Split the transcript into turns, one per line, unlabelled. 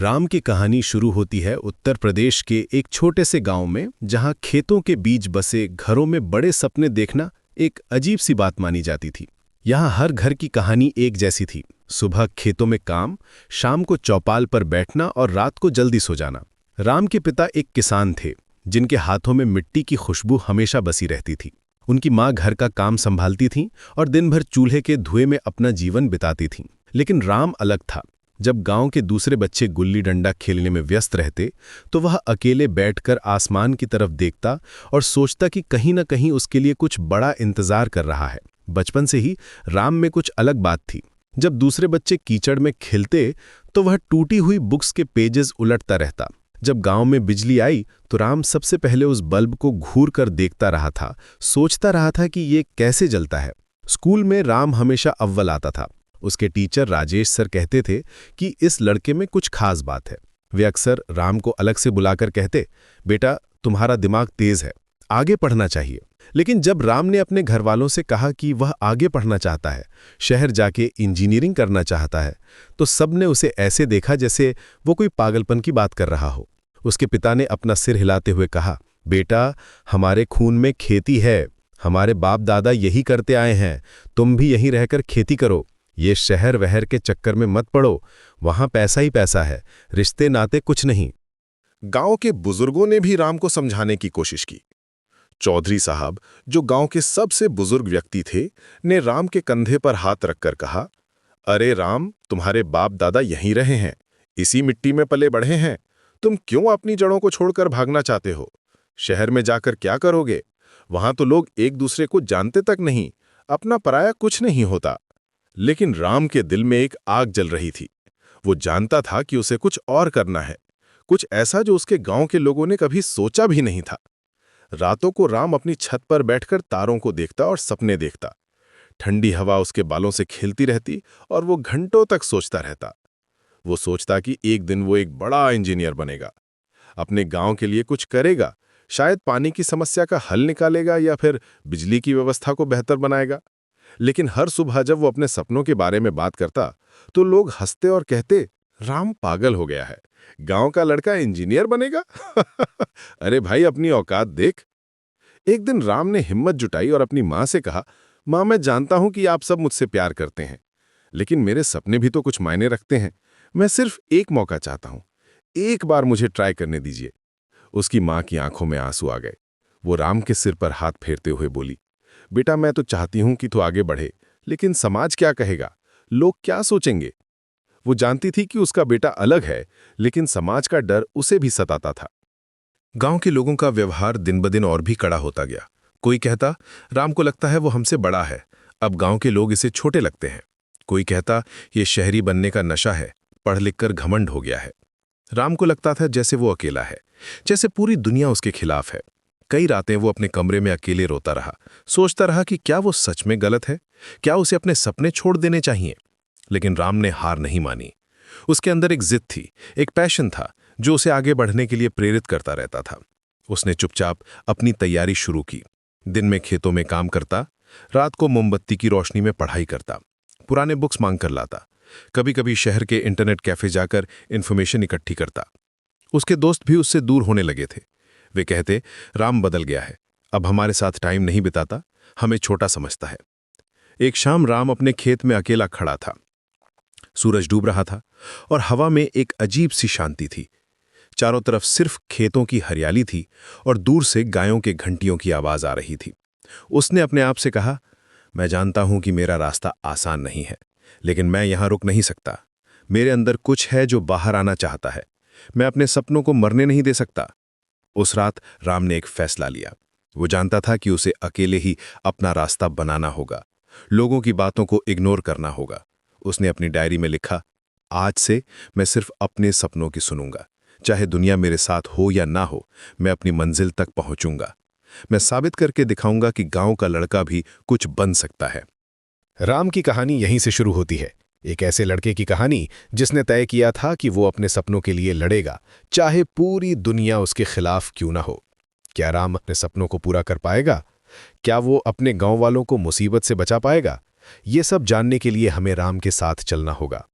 राम की कहानी शुरू होती है उत्तर प्रदेश के एक छोटे से गांव में, जहां खेतों के बीच बसे घरों में बड़े सपने देखना एक अजीब सी बात मानी जाती थी। यहां हर घर की कहानी एक जैसी थी। सुबह खेतों में काम, शाम को चौपाल पर बैठना और रात को जल्दी सो जाना। राम के पिता एक किसान थे, जिनके हाथों में मिट्टी की खुशबू हमेशा बसी रहती थी। उनकी माँ घर का काम संभालती थीं और दिन भर चूल्हे के धुएं में अपना जीवन बिताती थीं। लेकिन राम अलग था। जब गांव के दूसरे बच्चे गुल्ली डंडा खेलने में व्यस्त रहते, तो वह अकेले बैठकर आसमान की तरफ देखता और सोचता कि कहीं न कहीं उसके लिए कुछ बड़ा इंतजार कर रहा है। बचपन से ही राम में कुछ अलग बात थी। जब दूसरे बच्चे कीचड़ में खेलते, तो वह टूटी हुई बुक्स के पेजेस उलटता रहता। जब गांव में बिजली आई, तो राम सबसे पहले उस बल्ब को घूर कर देखता रहा था, सोचता रहा था कि ये कैसे जलता है। स्कूल में राम हमेशा अव्वल आता था। उसके टीचर राजेश सर कहते थे कि इस लड़के में कुछ खास बात है। वे अक्सर राम को अलग से बुलाकर कहते, बेटा तुम्हारा दिमाग तेज है, आगे पढ़ना चाहिए। लेकिन जब राम ने अपने घरवालों से कहा कि वह आगे पढ़ना चाहता है, शहर जाके इंजीनियरिंग करना चाहता है, तो सबने उसे ऐसे देखा जैसे वो कोई पागलपन की बात कर रहा हो। उसके पिता ने अपना सिर हिलाते हुए कहा, बेटा हमारे खून में खेती है, हमारे बाप दादा यही करते आए हैं, तुम भी यहीं रहकर खेती करो। ये शहर वहर के चक्कर में मत पड़ो, वहां पैसा ही पैसा है, रिश्ते नाते कुछ नहीं।
गांव के बुजुर्गों ने भी राम को समझाने की कोशिश की। चौधरी साहब, जो गांव के सबसे बुजुर्ग व्यक्ति थे, ने राम के कंधे पर हाथ रखकर कहा, अरे राम, तुम्हारे बाप दादा यहीं रहे हैं, इसी मिट्टी में पले बढ़े हैं, तुम क्यों अपनी जड़ों को छोड़कर भागना चाहते हो? शहर में जाकर क्या करोगे? वहां तो लोग एक दूसरे को जानते तक नहीं, अपना पराया कुछ नहीं होता। लेकिन राम के दिल में एक आग जल रही थी। वो जानता था कि उसे कुछ और करना है, कुछ ऐसा जो उसके गांव के लोगों ने कभी सोचा भी नहीं था। रातों को राम अपनी छत पर बैठकर तारों को देखता और सपने देखता। ठंडी हवा उसके बालों से खेलती रहती और वो घंटों तक सोचता रहता। वो सोचता कि एक दिन वो एक बड़ा इंजीनियर बनेगा, अपने गांव के लिए कुछ करेगा, शायद पानी की समस्या का हल निकालेगा या फिर बिजली की व्यवस्था को बेहतर बनाएगा। लेकिन हर सुबह जब वो अपने सपनों के बारे में बात करता, तो लोग हंसते और कहते, राम पागल हो गया है, गांव का लड़का इंजीनियर बनेगा। अरे भाई, अपनी औकात देख। एक दिन राम ने हिम्मत जुटाई और अपनी मां से कहा, मां, मैं जानता हूं कि आप सब मुझसे प्यार करते हैं, लेकिन मेरे सपने भी तो कुछ मायने रखते हैं। मैं सिर्फ एक मौका चाहता हूं, एक बार मुझे ट्राई करने दीजिए। उसकी मां की आंखों में आंसू आ गए। वो राम के सिर पर हाथ फेरते हुए बोली, बेटा मैं तो चाहती हूं कि तू आगे बढ़े, लेकिन समाज क्या कहेगा, लोग क्या सोचेंगे? वो जानती थी कि उसका बेटा अलग है, लेकिन समाज का डर उसे भी सताता था। गांव के लोगों का व्यवहार दिन ब दिन और भी कड़ा होता गया। कोई कहता, राम को लगता है वो हमसे बड़ा है, अब गांव के लोग इसे छोटे लगते हैं। कोई कहता, ये शहरी बनने का नशा है, पढ़ लिख कर घमंड हो गया है। राम को लगता था जैसे वो अकेला है, जैसे पूरी दुनिया उसके खिलाफ है। कई रातें वो अपने कमरे में अकेले रोता रहा, सोचता रहा कि क्या वो सच में गलत है, क्या उसे अपने सपने छोड़ देने चाहिए। लेकिन राम ने हार नहीं मानी। उसके अंदर एक जिद थी, एक पैशन था जो उसे आगे बढ़ने के लिए प्रेरित करता रहता था। उसने चुपचाप अपनी तैयारी शुरू की। दिन में खेतों में काम करता, रात को मोमबत्ती की रोशनी में पढ़ाई करता, पुराने बुक्स मांग कर लाता, कभी कभी शहर के इंटरनेट कैफे जाकर इन्फॉर्मेशन इकट्ठी करता। उसके दोस्त भी उससे दूर होने लगे थे। वे कहते, राम बदल गया है, अब हमारे साथ टाइम नहीं बिताता, हमें छोटा समझता है। एक शाम राम अपने खेत में अकेला खड़ा था। सूरज डूब रहा था और हवा में एक अजीब सी शांति थी। चारों तरफ सिर्फ खेतों की हरियाली थी और दूर से गायों के घंटियों की आवाज आ रही थी। उसने अपने आप से कहा, मैं जानता हूं कि मेरा रास्ता आसान नहीं है, लेकिन मैं यहां रुक नहीं सकता। मेरे अंदर कुछ है जो बाहर आना चाहता है। मैं अपने सपनों को मरने नहीं दे सकता। उस रात राम ने एक फैसला लिया। वो जानता था कि उसे अकेले ही अपना रास्ता बनाना होगा, लोगों की बातों को इग्नोर करना होगा। उसने अपनी डायरी में लिखा, आज से मैं सिर्फ अपने सपनों की सुनूंगा, चाहे दुनिया मेरे साथ हो या ना हो, मैं अपनी मंजिल तक पहुंचूंगा। मैं साबित करके दिखाऊंगा कि गांव का लड़का भी कुछ बन सकता है।
राम की कहानी यहीं से शुरू होती है। एक ऐसे लड़के की कहानी जिसने तय किया था कि वो अपने सपनों के लिए लड़ेगा, चाहे पूरी दुनिया उसके खिलाफ क्यों ना हो। क्या राम अपने सपनों को पूरा कर पाएगा? क्या वो अपने गांव वालों को मुसीबत से बचा पाएगा? ये सब जानने के लिए हमें राम के साथ चलना होगा।